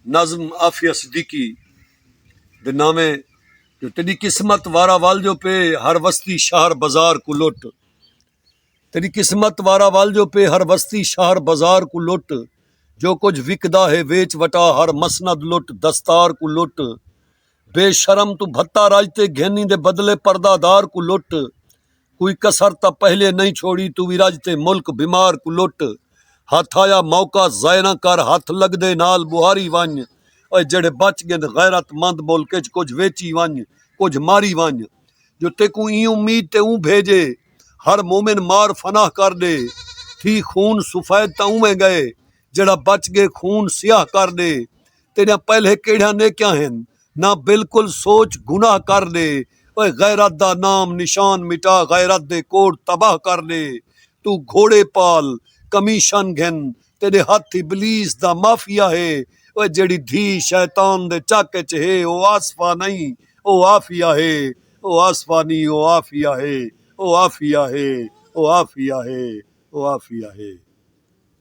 नज़म आफिया सिद्दीकी दे नामे जो तेरी किस्मत वारा वाल जो पे हर वस्ती शहर बाजार को लुट। तेरी किस्मत वारा वाल जो पे हर वस्ती शहर बाजार को लुट। जो कुछ विकदा है वेच वटा हर मसनद लुट दस्तार को लुट। बेशरम तू भत्ता राजते घेनी दे बदले पर्दादार को लुट। कोई कसर ता पहले नहीं छोड़ी तू विराजते मुल्क बीमार को लुट। हाथ आया मौका ज़ाय ना कर हाथ लग दे नाल बुहारी वंज। और जड़े बच गए गैरतमंद मुल्क च कुछ वेची वंज कुछ मारी वंज। जो तेकू ई उम्मीद ते ऊं भेजे हर मोमिन मार फनाह कर दे। थी खून सफेद ता में गए जड़ा बच गए खून सियाह कर दे। तेरा पहले केड़ा ने क्या हैं ना बिल्कुल सोच गुनाह कर दे। ओए गैरत दा नाम निशान मिटा गैरत दे कोड तबाह कर दे। तू घोड़े पाल कमीशन घिन तेरे हाथ इबलीस दा माफिया है। ओए जेड़ी धी शैतान दे चाके च है ओ आसफा नहीं ओ आफिया है। ओ आसफा नहीं ओ आफिया है। ओ आफिया है ओ आफिया है ओ आफिया है।